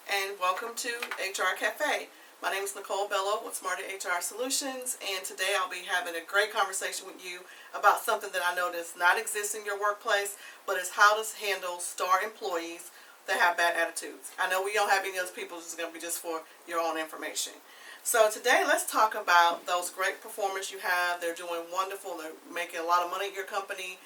and welcome to HR Cafe. My name is Nicole Bellow with Smarter HR Solutions, and today I'll be having a great conversation with you about something that I know does not exist in your workplace, but is how to handle star employees that have bad attitudes. I know we don't have any of those people. This is going to be just for your own information. So today, let's talk about those great performers you have. They're doing wonderful. They're making a lot of money at your company,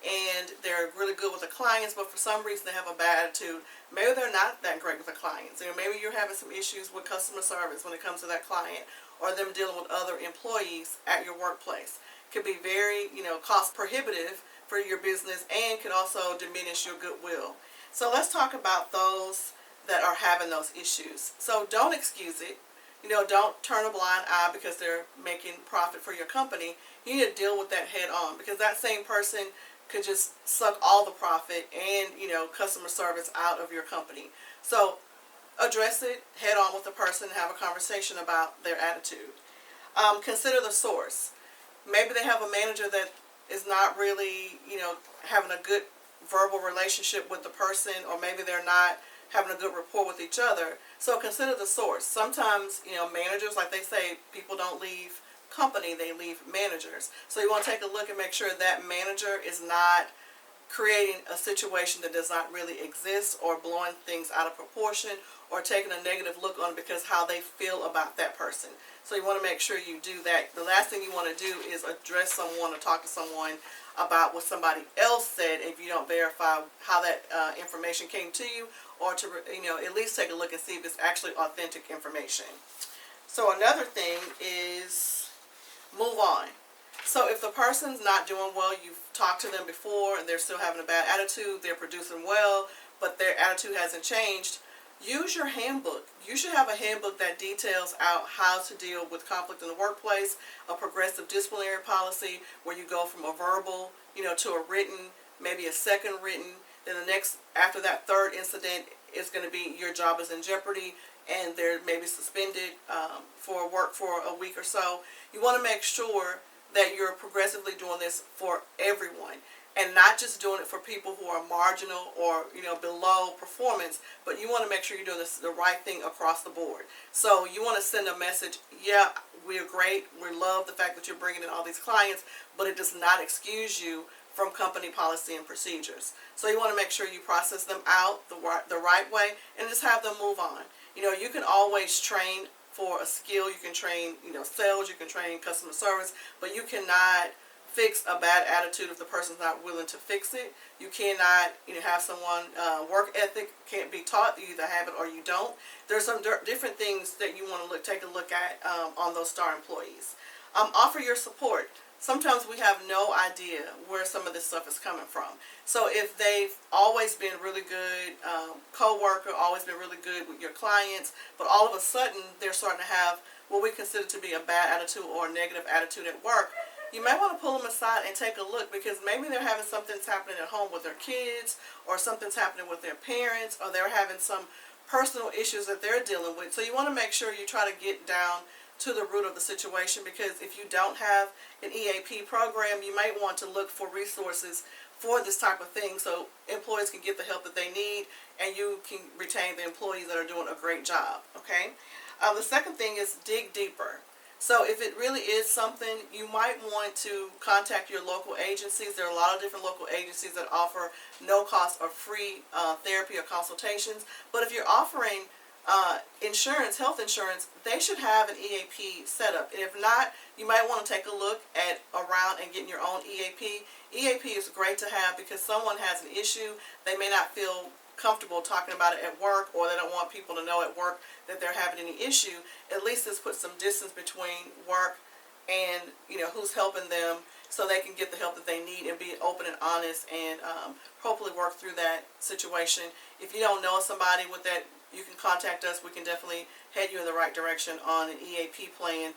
and they're really good with the clients, but for some reason they have a bad attitude. Maybe they're not that great with the clients. Maybe you're having some issues with customer service when it comes to that client, or them dealing with other employees at your workplace. Could be very, cost prohibitive for your business, and could also diminish your goodwill. So let's talk about those that are having those issues. So don't excuse it. Don't turn a blind eye because they're making profit for your company. You need to deal with that head on, because that same person could just suck all the profit and, customer service out of your company. So address it head on with the person and have a conversation about their attitude. Consider the source. Maybe they have a manager that is not really, having a good verbal relationship with the person, or maybe they're not having a good rapport with each other. So consider the source. Sometimes, managers, like they say, people don't leave company, they leave managers. So you want to take a look and make sure that manager is not creating a situation that does not really exist, or blowing things out of proportion, or taking a negative look on it because how they feel about that person. So you want to make sure you do that. The last thing you want to do is address someone or talk to someone about what somebody else said if you don't verify how that information came to you, or to at least take a look and see if it's actually authentic information. So another thing is move on. So if the person's not doing well, you've talked to them before and they're still having a bad attitude, they're producing well, but their attitude hasn't changed, use your handbook. You should have a handbook that details out how to deal with conflict in the workplace, a progressive disciplinary policy where you go from a verbal, to a written, maybe a second written. Then the next, after that third incident, is going to be your job is in jeopardy, and they're maybe suspended for work for a week or so. You want to make sure that you're progressively doing this for everyone, and not just doing it for people who are marginal or below performance, but you want to make sure you're doing the right thing across the board. So you want to send a message, yeah, we're great, we love the fact that you're bringing in all these clients, but it does not excuse you from company policy and procedures. So you want to make sure you process them out the right way, and just have them move on. You can always train for a skill. You can train, sales, you can train customer service, but you cannot fix a bad attitude if the person's not willing to fix it. You cannot, have someone, work ethic can't be taught. You either have it or you don't. There's some different things that you want to take a look at on those star employees. Offer your support. Sometimes we have no idea where some of this stuff is coming from. So if they've always been really good co-worker, always been really good with your clients, but all of a sudden they're starting to have what we consider to be a bad attitude or a negative attitude at work, you may want to pull them aside and take a look, because maybe they're having something's happening at home with their kids, or something's happening with their parents, or they're having some personal issues that they're dealing with. So you want to make sure you try to get down to the root of the situation, because if you don't have an EAP program, you might want to look for resources for this type of thing, so employees can get the help that they need, and you can retain the employees that are doing a great job. Okay. The second thing is dig deeper. So if it really is something, you might want to contact your local agencies. There are a lot of different local agencies that offer no cost or free therapy or consultations. But if you're offering insurance, health insurance, they should have an EAP set up. And if not, you might want to take a look at around and getting your own EAP. EAP is great to have because someone has an issue. They may not feel comfortable talking about it at work, or they don't want people to know at work that they're having any issue. At least this puts some distance between work and who's helping them, so they can get the help that they need and be open and honest, and hopefully work through that situation. If you don't know somebody with that, you can contact us. We can definitely head you in the right direction on an EAP plan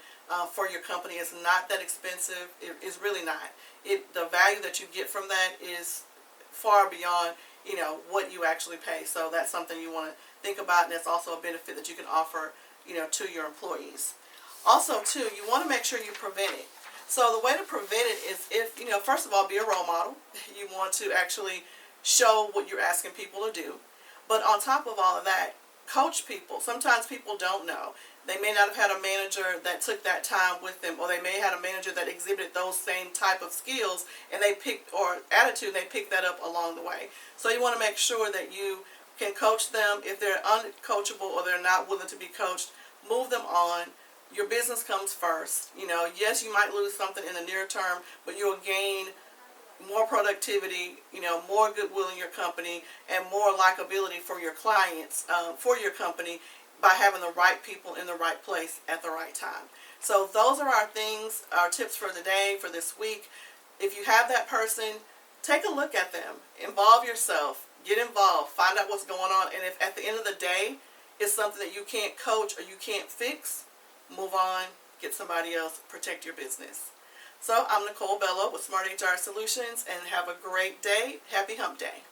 for your company. It's not that expensive. It's really not. The value that you get from that is far beyond what you actually pay. So that's something you want to think about, and that's also a benefit that you can offer to your employees. Also too, you want to make sure you prevent it. So the way to prevent it is, if first of all, be a role model. You want to actually show what you're asking people to do. But on top of all of that, coach people. Sometimes people don't know. They may not have had a manager that took that time with them, or they may have had a manager that exhibited those same type of skills and they picked, or attitude, they picked that up along the way. So you want to make sure that you can coach them. If they're uncoachable or they're not willing to be coached, move them on. Your business comes first. Yes, you might lose something in the near term, but you'll gain more productivity, more goodwill in your company, and more likability for your clients, for your company, by having the right people in the right place at the right time. So those are our things, our tips for the day, for this week. If you have that person, take a look at them. Involve yourself. Get involved. Find out what's going on. And if at the end of the day it's something that you can't coach or you can't fix, move on. Get somebody else. Protect your business. So I'm Nicole Bellow with Smart HR Solutions, and have a great day. Happy Hump Day.